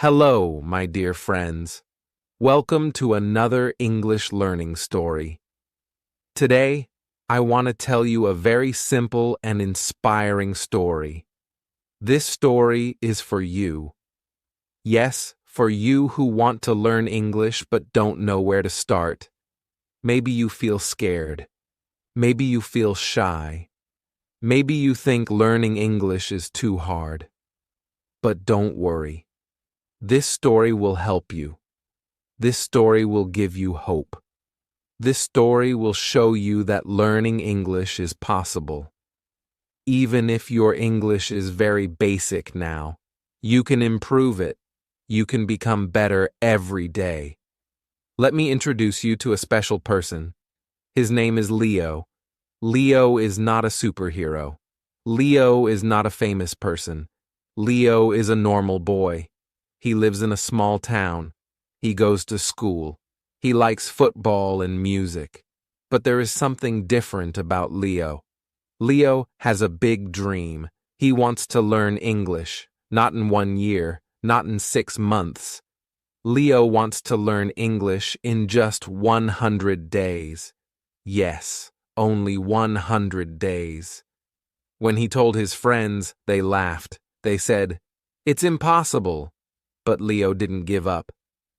Hello, my dear friends. Welcome to another English learning story. Today, I want to tell you a very simple and inspiring story. This story is for you. Yes, for you who want to learn English but don't know where to start. Maybe you feel scared. Maybe you feel shy. Maybe you think learning English is too hard. But don't worry. This story will help you. This story will give you hope. This story will show you that learning English is possible. Even if your English is very basic now, you can improve it. You can become better every day. Let me introduce you to a special person. His name is Leo. Leo is not a superhero. Leo is not a famous person. Leo is a normal boy. He lives in a small town. He goes to school. He likes football and music. But there is something different about Leo. Leo has a big dream. He wants to learn English, not in 1 year, not in 6 months. Leo wants to learn English in just 100 days. Yes, only 100 days. When he told his friends, they laughed. They said, "It's impossible." But Leo didn't give up.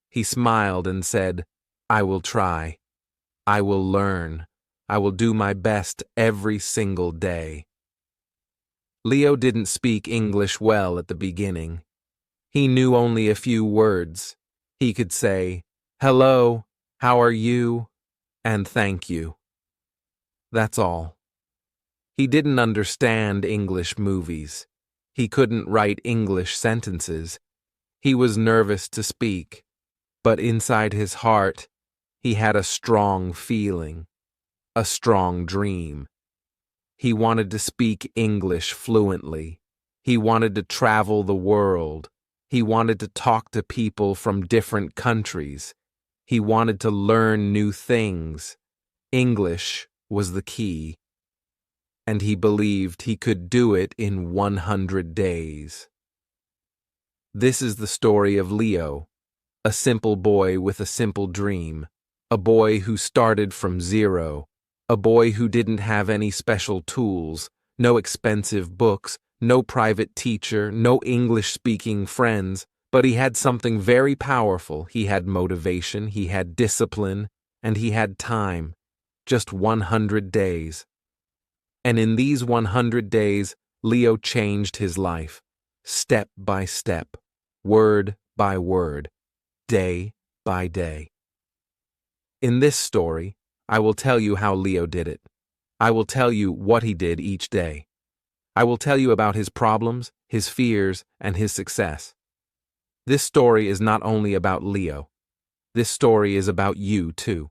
He smiled and said, "I will try. I will learn. I will do my best every single day." Leo didn't speak English well at the beginning. He knew only a few words. He could say, "Hello, how are you?" and "Thank you." That's all. He didn't understand English movies. He couldn't write English sentences. He was nervous to speak, but inside his heart, he had a strong feeling, a strong dream. He wanted to speak English fluently. He wanted to travel the world. He wanted to talk to people from different countries. He wanted to learn new things. English was the key, and he believed he could do it in 100 days. This is the story of Leo, a simple boy with a simple dream, a boy who started from zero, a boy who didn't have any special tools, no expensive books, no private teacher, no English-speaking friends, but he had something very powerful. He had motivation, he had discipline, and he had time, just 100 days. And in these 100 days, Leo changed his life, step by step, word by word, day by day. In this story, I will tell you how Leo did it. I will tell you what he did each day. I will tell you about his problems, his fears, and his success. This story is not only about Leo. This story is about you too.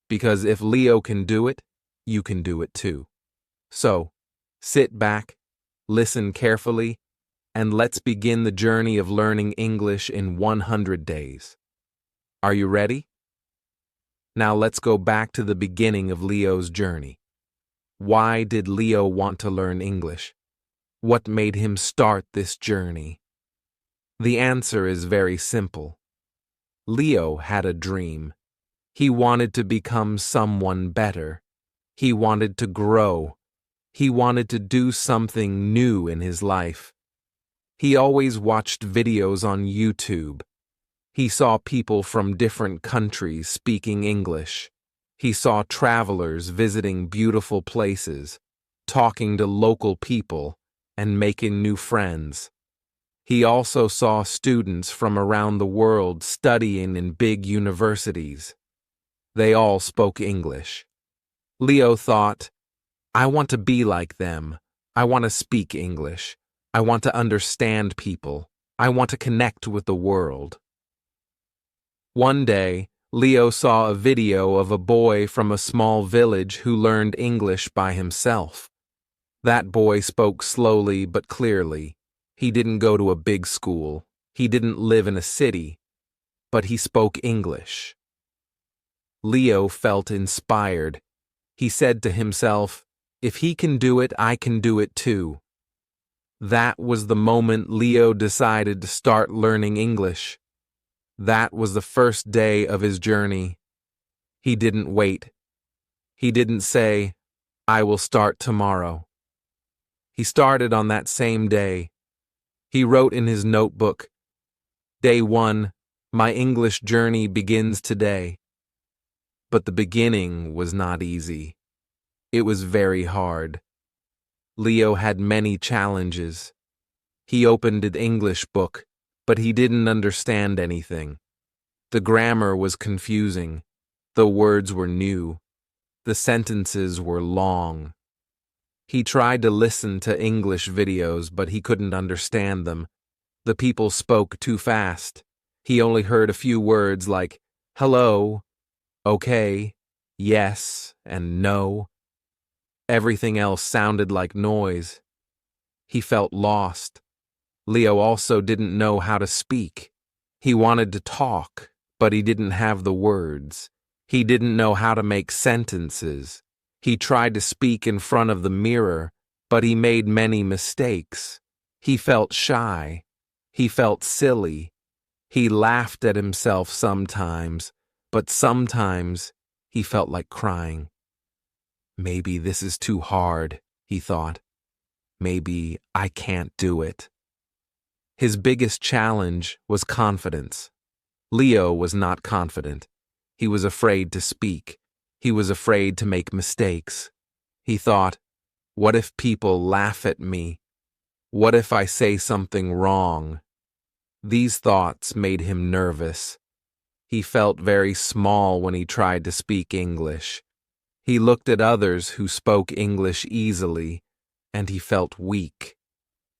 Because if Leo can do it, you can do it too. So, sit back, listen carefully, and let's begin the journey of learning English in 100 days. Are you ready? Now let's go back to the beginning of Leo's journey. Why did Leo want to learn English? What made him start this journey? The answer is very simple. Leo had a dream. He wanted to become someone better. He wanted to grow. He wanted to do something new in his life. He always watched videos on YouTube. He saw people from different countries speaking English. He saw travelers visiting beautiful places, talking to local people, and making new friends. He also saw students from around the world studying in big universities. They all spoke English. Leo thought, "I want to be like them. I want to speak English. I want to understand people. I want to connect with the world." One day, Leo saw a video of a boy from a small village who learned English by himself. That boy spoke slowly but clearly. He didn't go to a big school. He didn't live in a city. But he spoke English. Leo felt inspired. He said to himself, "If he can do it, I can do it too." That was the moment Leo decided to start learning English. That was the first day of his journey. He didn't wait. He didn't say, "I will start tomorrow." He started on that same day. He wrote in his notebook, "Day 1, my English journey begins today." But the beginning was not easy. It was very hard. Leo had many challenges. He opened an English book, but he didn't understand anything. The grammar was confusing. The words were new. The sentences were long. He tried to listen to English videos, but he couldn't understand them. The people spoke too fast. He only heard a few words like hello, okay, yes, and no. Everything else sounded like noise. He felt lost. Leo also didn't know how to speak. He wanted to talk, but he didn't have the words. He didn't know how to make sentences. He tried to speak in front of the mirror, but he made many mistakes. He felt shy. He felt silly. He laughed at himself sometimes, but sometimes he felt like crying. Maybe this is too hard, he thought. Maybe I can't do it. His biggest challenge was confidence. Leo was not confident. He was afraid to speak. He was afraid to make mistakes. He thought, what if people laugh at me? What if I say something wrong? These thoughts made him nervous. He felt very small when he tried to speak English. He looked at others who spoke English easily, and he felt weak.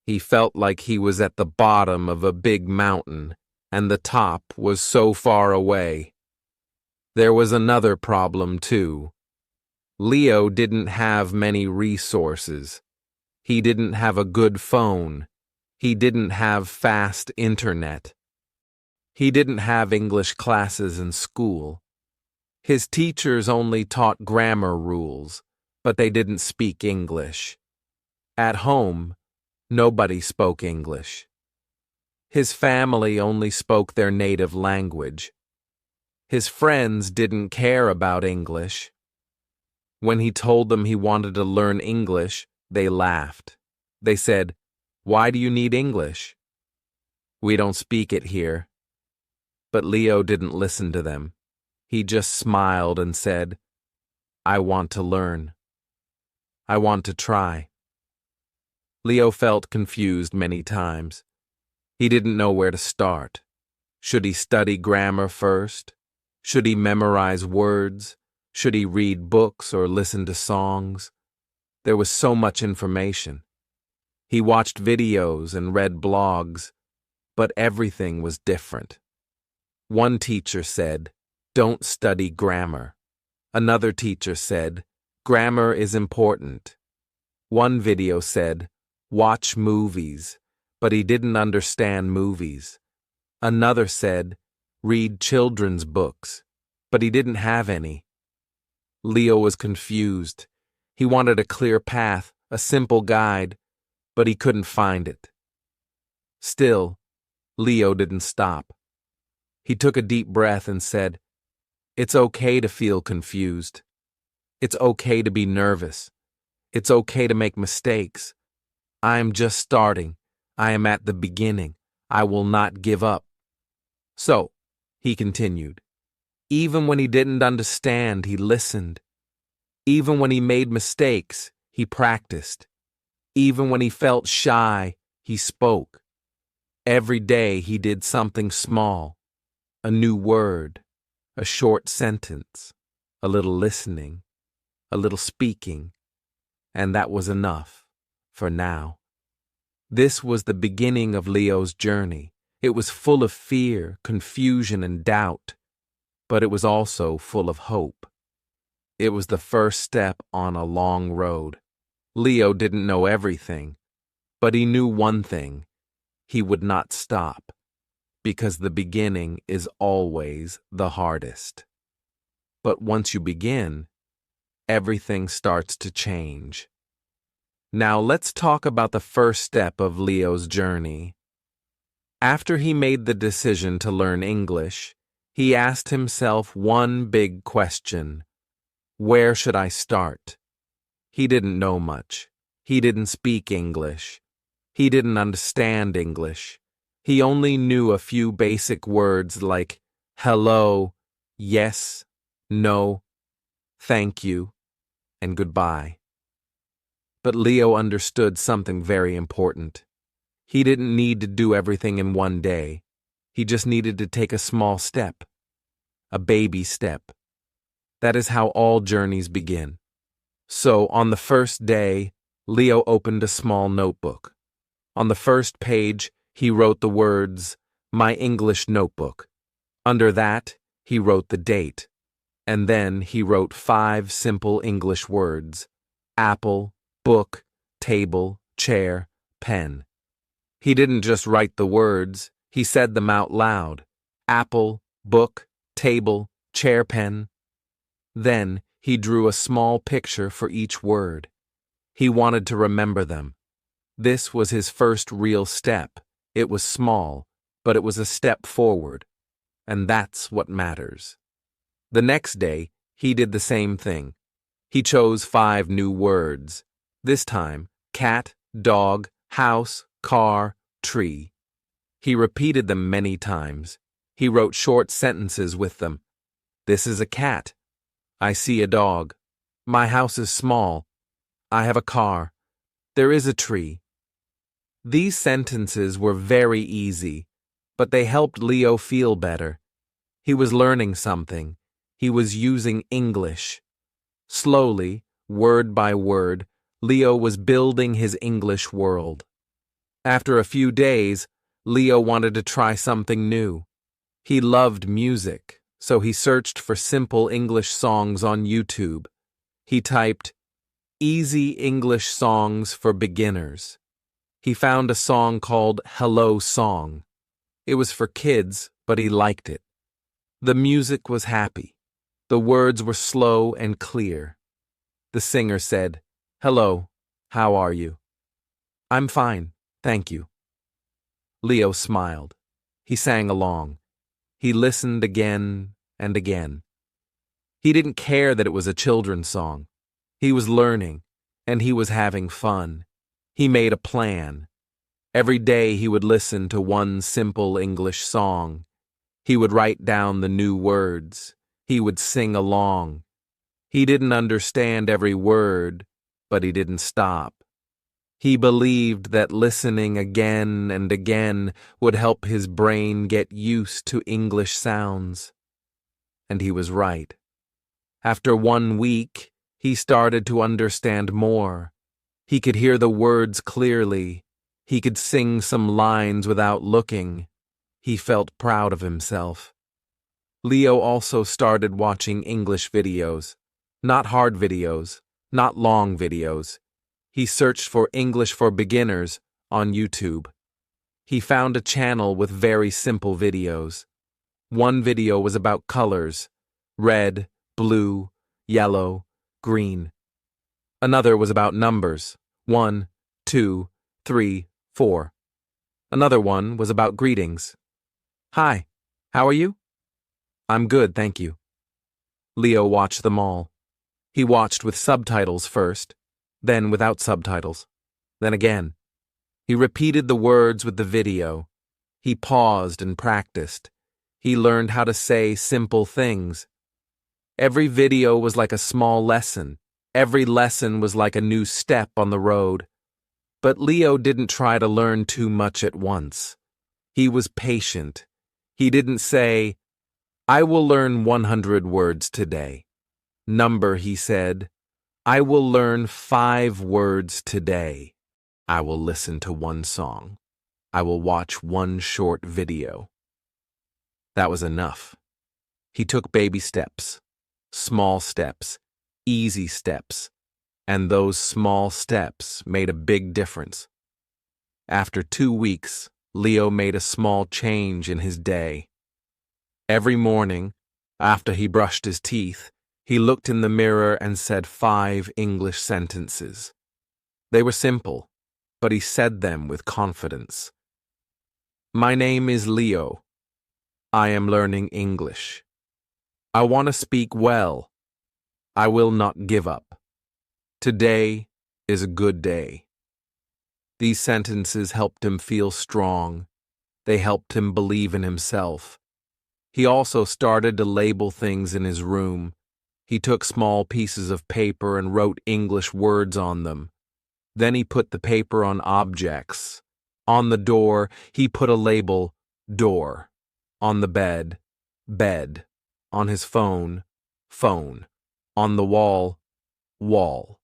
He felt like he was at the bottom of a big mountain, and the top was so far away. There was another problem, too. Leo didn't have many resources. He didn't have a good phone. He didn't have fast internet. He didn't have English classes in school. His teachers only taught grammar rules, but they didn't speak English. At home, nobody spoke English. His family only spoke their native language. His friends didn't care about English. When he told them he wanted to learn English, they laughed. They said, "Why do you need English? We don't speak it here." But Leo didn't listen to them. He just smiled and said, "I want to learn. I want to try." Leo felt confused many times. He didn't know where to start. Should he study grammar first? Should he memorize words? Should he read books or listen to songs? There was so much information. He watched videos and read blogs, but everything was different. One teacher said, "Don't study grammar." Another teacher said, "Grammar is important." One video said, "Watch movies," but he didn't understand movies. Another said, "Read children's books," but he didn't have any. Leo was confused. He wanted a clear path, a simple guide, but he couldn't find it. Still, Leo didn't stop. He took a deep breath and said, "It's okay to feel confused. It's okay to be nervous. It's okay to make mistakes. I am just starting. I am at the beginning. I will not give up." So, he continued. Even when he didn't understand, he listened. Even when he made mistakes, he practiced. Even when he felt shy, he spoke. Every day he did something small, a new word, a short sentence, a little listening, a little speaking, and that was enough for now. This was the beginning of Leo's journey. It was full of fear, confusion, and doubt, but it was also full of hope. It was the first step on a long road. Leo didn't know everything, but he knew one thing: he would not stop, because the beginning is always the hardest. But once you begin, everything starts to change. Now let's talk about the first step of Leo's journey. After he made the decision to learn English, he asked himself one big question. Where should I start? He didn't know much. He didn't speak English. He didn't understand English. He only knew a few basic words like hello, yes, no, thank you, and goodbye. But Leo understood something very important. He didn't need to do everything in one day. He just needed to take a small step, a baby step. That is how all journeys begin. So, on the first day, Leo opened a small notebook. On the first page, he wrote the words, "My English Notebook." Under that, he wrote the date. And then he wrote 5 simple English words: apple, book, table, chair, pen. He didn't just write the words, he said them out loud. Apple, book, table, chair, pen. Then he drew a small picture for each word. He wanted to remember them. This was his first real step. It was small, but it was a step forward. And that's what matters. The next day, he did the same thing. He chose 5 new words. This time, cat, dog, house, car, tree. He repeated them many times. He wrote short sentences with them. This is a cat. I see a dog. My house is small. I have a car. There is a tree. These sentences were very easy, but they helped Leo feel better. He was learning something. He was using English. Slowly, word by word, Leo was building his English world. After a few days, Leo wanted to try something new. He loved music, so he searched for simple English songs on YouTube. He typed, "Easy English Songs for Beginners." He found a song called Hello Song. It was for kids, but he liked it. The music was happy. The words were slow and clear. The singer said, "Hello, how are you?" "I'm fine, thank you." Leo smiled. He sang along. He listened again and again. He didn't care that it was a children's song. He was learning, and he was having fun. He made a plan. Every day he would listen to one simple English song. He would write down the new words. He would sing along. He didn't understand every word, but he didn't stop. He believed that listening again and again would help his brain get used to English sounds. And he was right. After 1 week, he started to understand more. He could hear the words clearly. He could sing some lines without looking. He felt proud of himself. Leo also started watching English videos. Not hard videos, not long videos. He searched for English for Beginners on YouTube. He found a channel with very simple videos. One video was about colors: red, blue, yellow, green. Another was about numbers: 1, 2, 3, 4. Another one was about greetings. "Hi, how are you?" "I'm good, thank you." Leo watched them all. He watched with subtitles first, then without subtitles, then again. He repeated the words with the video. He paused and practiced. He learned how to say simple things. Every video was like a small lesson. Every lesson was like a new step on the road. But Leo didn't try to learn too much at once. He was patient. He didn't say, "I will learn 100 words today." "Number," he said, "I will learn 5 words today. I will listen to 1 song. I will watch 1 short video." That was enough. He took baby steps, small steps, easy steps, and those small steps made a big difference. After 2 weeks, Leo made a small change in his day. Every morning, after he brushed his teeth, he looked in the mirror and said 5 English sentences. They were simple, but he said them with confidence. My name is Leo. I am learning English. I want to speak well. I will not give up. Today is a good day. These sentences helped him feel strong. They helped him believe in himself. He also started to label things in his room. He took small pieces of paper and wrote English words on them. Then he put the paper on objects. On the door, he put a label, door. On the bed, bed. On his phone, phone. On the wall, wall.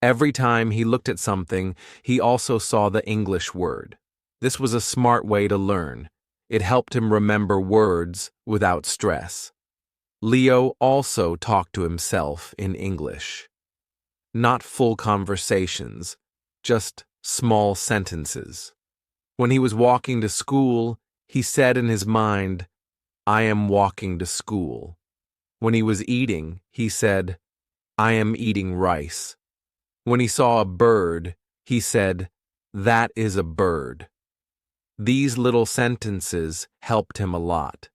Every time he looked at something, he also saw the English word. This was a smart way to learn. It helped him remember words without stress. Leo also talked to himself in English. Not full conversations, just small sentences. When he was walking to school, he said in his mind, I am walking to school. When he was eating, he said, I am eating rice. When he saw a bird, he said, that is a bird. These little sentences helped him a lot.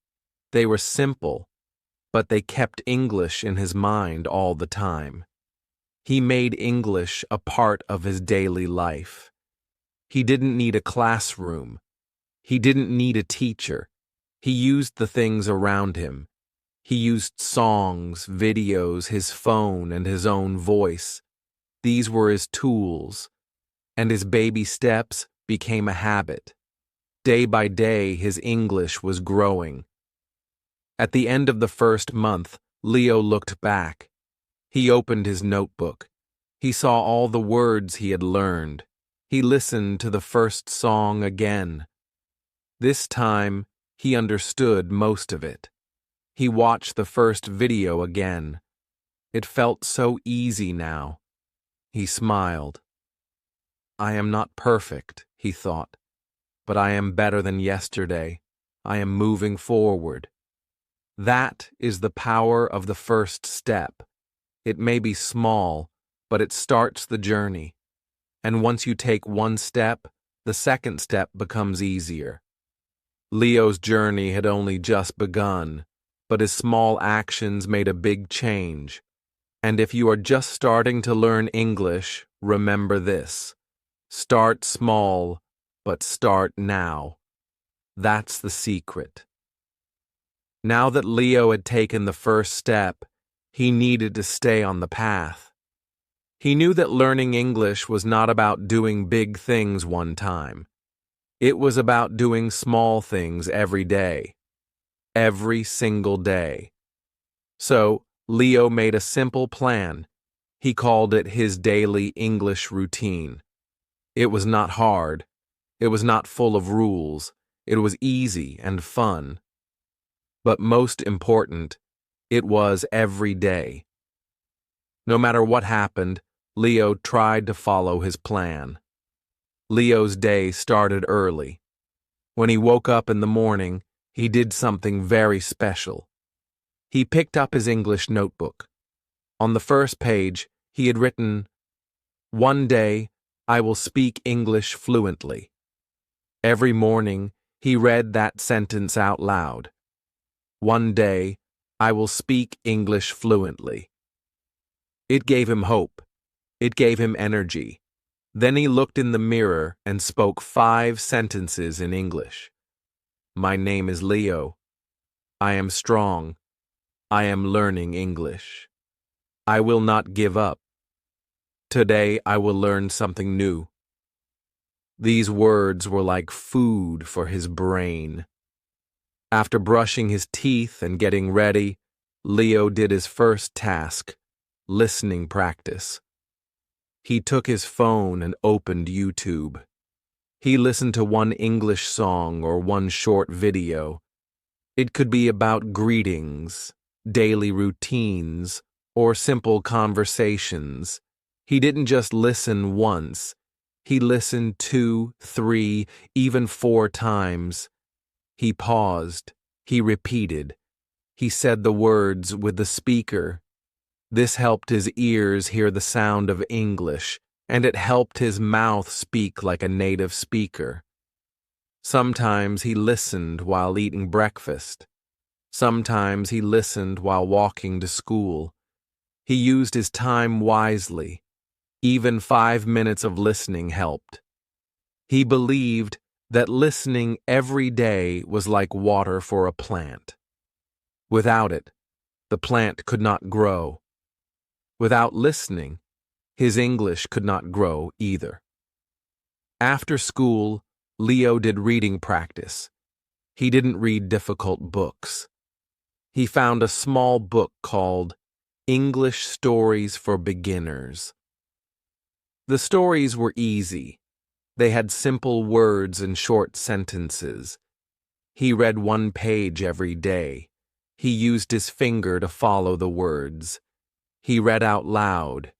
They were simple, but they kept English in his mind all the time. He made English a part of his daily life. He didn't need a classroom. He didn't need a teacher. He used the things around him. He used songs, videos, his phone, and his own voice. These were his tools, and his baby steps became a habit. Day by day, his English was growing. At the end of the first month, Leo looked back. He opened his notebook. He saw all the words he had learned. He listened to the first song again. This time, he understood most of it. He watched the first video again. It felt so easy now. He smiled. I am not perfect, he thought, but I am better than yesterday. I am moving forward. That is the power of the first step. It may be small, but it starts the journey. And once you take one step, the second step becomes easier. Leo's journey had only just begun, but his small actions made a big change. And if you are just starting to learn English, remember this. Start small, but start now. That's the secret. Now that Leo had taken the first step, he needed to stay on the path. He knew that learning English was not about doing big things one time. It was about doing small things every day. Every single day. So, Leo made a simple plan. He called it his daily English routine. It was not hard. It was not full of rules. It was easy and fun. But most important, it was every day. No matter what happened, Leo tried to follow his plan. Leo's day started early. When he woke up in the morning, he did something very special. He picked up his English notebook. On the first page, he had written, "One day, I will speak English fluently." Every morning, he read that sentence out loud. One day, I will speak English fluently. It gave him hope. It gave him energy. Then he looked in the mirror and spoke 5 sentences in English. My name is Leo. I am strong. I am learning English. I will not give up. Today I will learn something new. These words were like food for his brain. After brushing his teeth and getting ready, Leo did his first task, listening practice. He took his phone and opened YouTube. He listened to one English song or one short video. It could be about greetings, daily routines, or simple conversations. He didn't just listen once. He listened 2, 3, even 4 times. He paused. He repeated. He said the words with the speaker. This helped his ears hear the sound of English, and it helped his mouth speak like a native speaker. Sometimes he listened while eating breakfast. Sometimes he listened while walking to school. He used his time wisely. Even 5 minutes of listening helped. He believed that listening every day was like water for a plant. Without it, the plant could not grow. Without listening, his English could not grow either. After school, Leo did reading practice. He didn't read difficult books. He found a small book called English Stories for Beginners. The stories were easy. They had simple words and short sentences. He read 1 page every day. He used his finger to follow the words. He read out loud.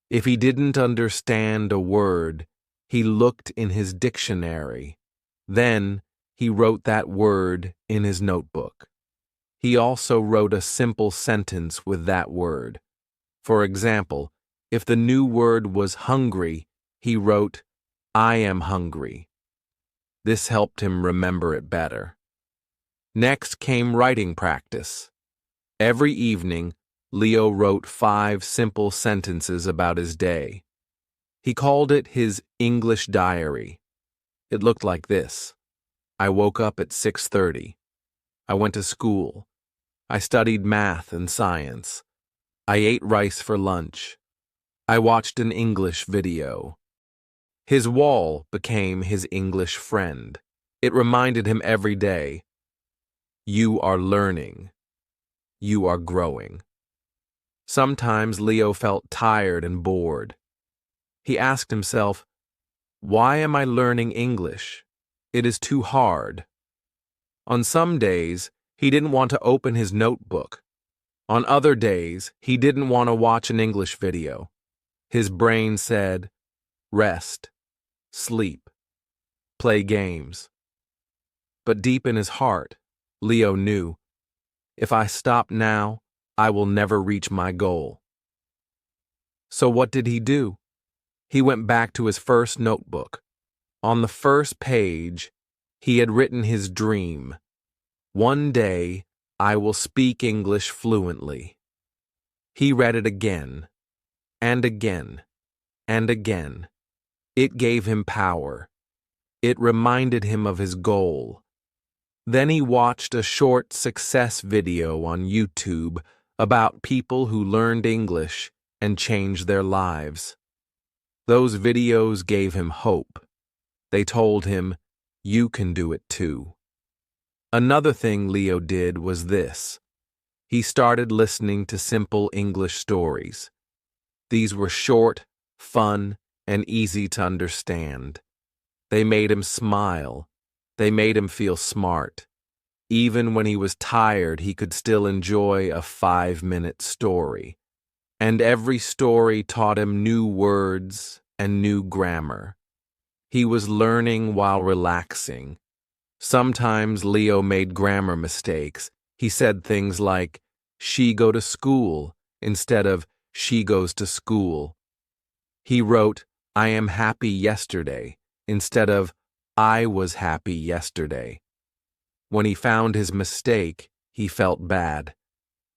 If he didn't understand a word, he looked in his dictionary. Then he wrote that word in his notebook. He also wrote a simple sentence with that word. For example, if the new word was hungry, he wrote, "I am hungry." This helped him remember it better. Next came writing practice. Every evening, Leo wrote 5 simple sentences about his day. He called it his English diary. It looked like this. I woke up at 6:30. I went to school. I studied math and science. I ate rice for lunch. I watched an English video. His wall became his English friend. It reminded him every day, you are learning. You are growing. Sometimes Leo felt tired and bored. He asked himself, why am I learning English? It is too hard. On some days, he didn't want to open his notebook. On other days, he didn't want to watch an English video. His brain said, rest, sleep, play games. But deep in his heart, Leo knew, if I stop now, I will never reach my goal. So what did he do? He went back to his first notebook. On the first page, he had written his dream. One day, I will speak English fluently. He read it again, and again, and again. It gave him power. It reminded him of his goal. Then he watched a short success video on YouTube about people who learned English and changed their lives. Those videos gave him hope. They told him, you can do it too. Another thing Leo did was this. He started listening to simple English stories. These were short, fun, and easy to understand. They made him smile. They made him feel smart. Even when he was tired, he could still enjoy a 5-minute story. And every story taught him new words and new grammar. He was learning while relaxing. Sometimes Leo made grammar mistakes. He said things like, she go to school, instead of she goes to school. He wrote, I am happy yesterday, instead of I was happy yesterday. When he found his mistake, he felt bad.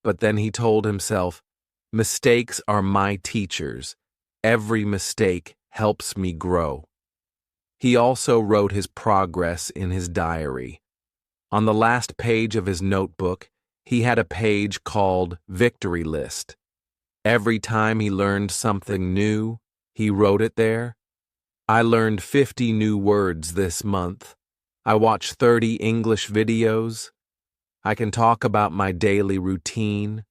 But then he told himself, mistakes are my teachers. Every mistake helps me grow. He also wrote his progress in his diary. On the last page of his notebook, he had a page called Victory List. Every time he learned something new, he wrote it there. I learned 50 new words this month. I watched 30 English videos. I can talk about my daily routine.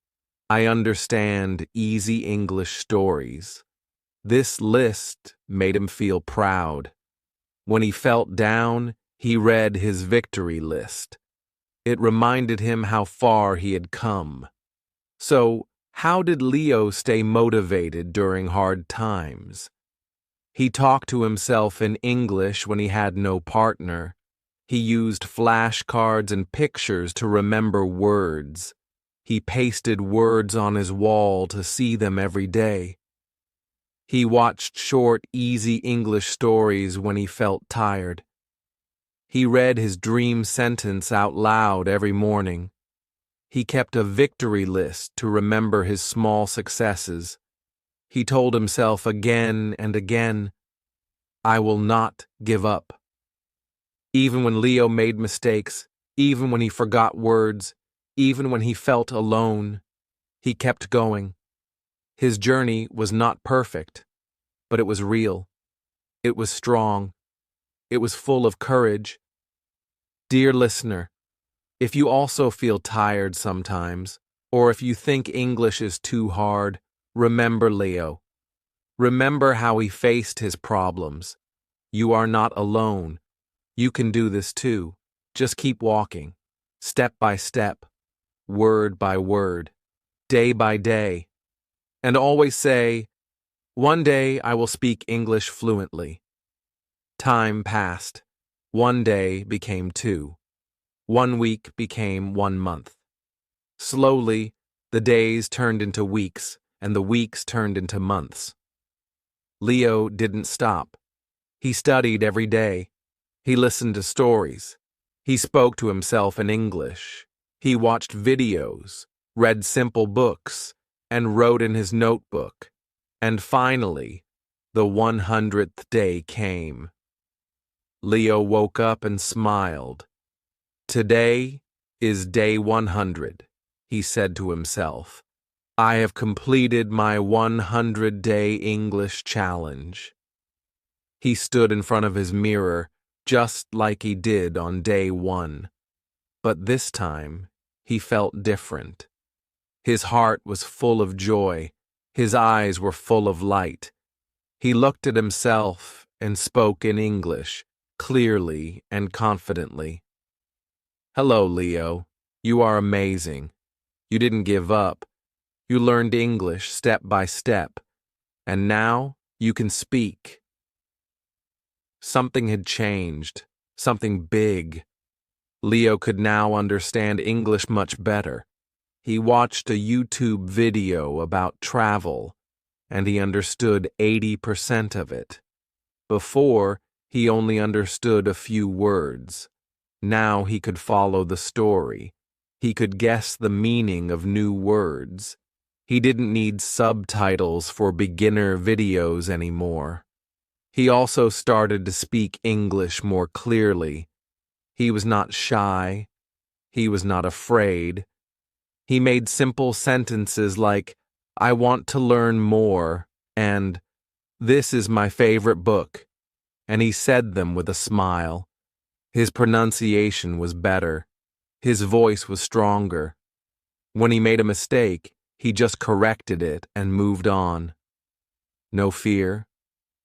I understand easy English stories. This list made him feel proud. When he felt down, he read his victory list. It reminded him how far he had come. So, how did Leo stay motivated during hard times? He talked to himself in English when he had no partner. He used flashcards and pictures to remember words. He pasted words on his wall to see them every day. He watched short, easy English stories when he felt tired. He read his dream sentence out loud every morning. He kept a victory list to remember his small successes. He told himself again and again, "I will not give up." Even when Leo made mistakes, even when he forgot words, even when he felt alone, he kept going. His journey was not perfect, but it was real. It was strong. It was full of courage. Dear listener, if you also feel tired sometimes, or if you think English is too hard, remember Leo. Remember how he faced his problems. You are not alone. You can do this too. Just keep walking, step by step, word by word, day by day. And always say, "One day I will speak English fluently." Time passed. One day became 2. 1 week became 1 month. Slowly, the days turned into weeks, and the weeks turned into months. Leo didn't stop. He studied every day. He listened to stories. He spoke to himself in English. He watched videos, read simple books, and wrote in his notebook. And finally, the 100th day came. Leo woke up and smiled. "Today is day 100, he said to himself. "I have completed my 100-day English challenge." He stood in front of his mirror, just like he did on day 1. But this time, he felt different. His heart was full of joy. His eyes were full of light. He looked at himself and spoke in English, clearly and confidently. "Hello, Leo. You are amazing. You didn't give up. You learned English step by step. And now you can speak." Something had changed, something big. Leo could now understand English much better. He watched a YouTube video about travel, and he understood 80% of it. Before, he only understood a few words. Now he could follow the story. He could guess the meaning of new words. He didn't need subtitles for beginner videos anymore. He also started to speak English more clearly. He was not shy. He was not afraid. He made simple sentences like, "I want to learn more," and "This is my favorite book," and he said them with a smile. His pronunciation was better. His voice was stronger. When he made a mistake, he just corrected it and moved on. No fear,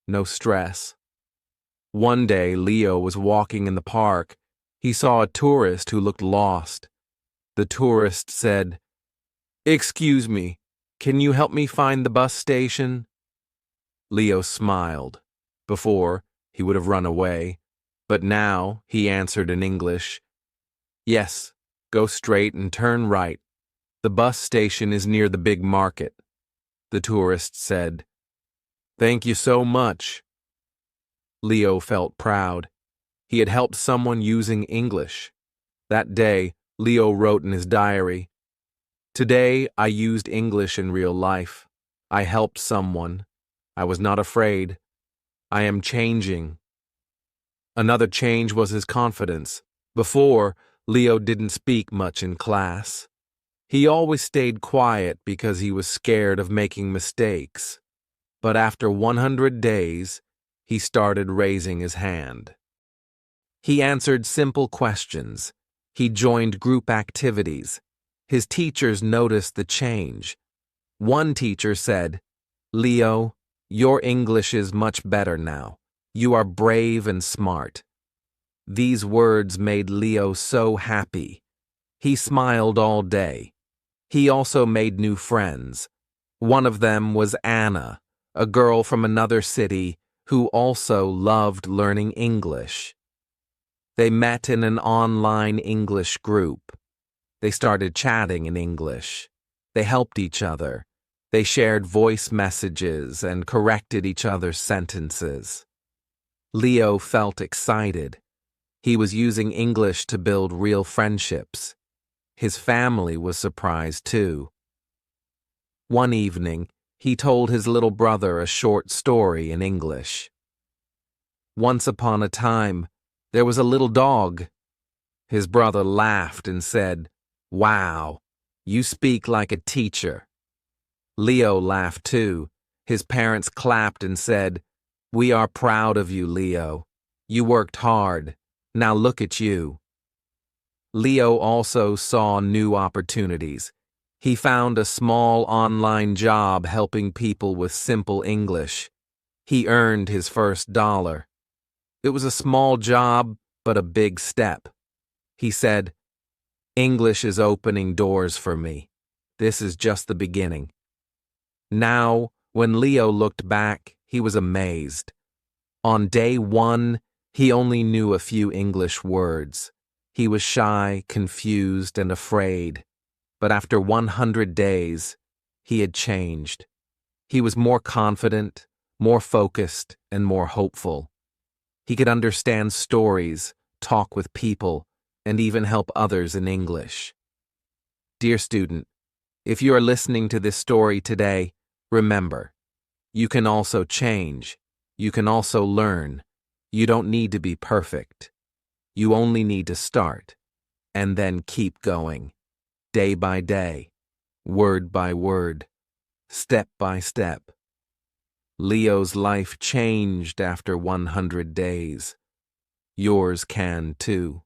no stress. One day, Leo was walking in the park. He saw a tourist who looked lost. The tourist said, "Excuse me, can you help me find the bus station?" Leo smiled. Before, he would have run away, but now he answered in English, "Yes, go straight and turn right. The bus station is near the big market." The tourist said, "Thank you so much." Leo felt proud. He had helped someone using English. That day, Leo wrote in his diary, "Today, I used English in real life. I helped someone. I was not afraid. I am changing." Another change was his confidence. Before, Leo didn't speak much in class. He always stayed quiet because he was scared of making mistakes. But after 100 days, he started raising his hand. He answered simple questions. He joined group activities. His teachers noticed the change. One teacher said, "Leo, your English is much better now. You are brave and smart." These words made Leo so happy. He smiled all day. He also made new friends. One of them was Anna, a girl from another city who also loved learning English. They met in an online English group. They started chatting in English. They helped each other. They shared voice messages and corrected each other's sentences. Leo felt excited. He was using English to build real friendships. His family was surprised too. One evening, he told his little brother a short story in English. Once upon a time, there was a little dog. His brother laughed and said, "Wow, you speak like a teacher." Leo laughed too. His parents clapped and said, "We are proud of you, Leo. You worked hard. Now look at you." Leo also saw new opportunities. He found a small online job helping people with simple English. He earned his first $1. It was a small job, but a big step. He said, "English is opening doors for me. This is just the beginning." Now, when Leo looked back, he was amazed. On day 1, he only knew a few English words. He was shy, confused, and afraid. But after 100 days, he had changed. He was more confident, more focused, and more hopeful. He could understand stories, talk with people, and even help others in English. Dear student, if you are listening to this story today, remember, you can also change. You can also learn. You don't need to be perfect. You only need to start, and then keep going, day by day, word by word, step by step. Leo's life changed after 100 days. Yours can too.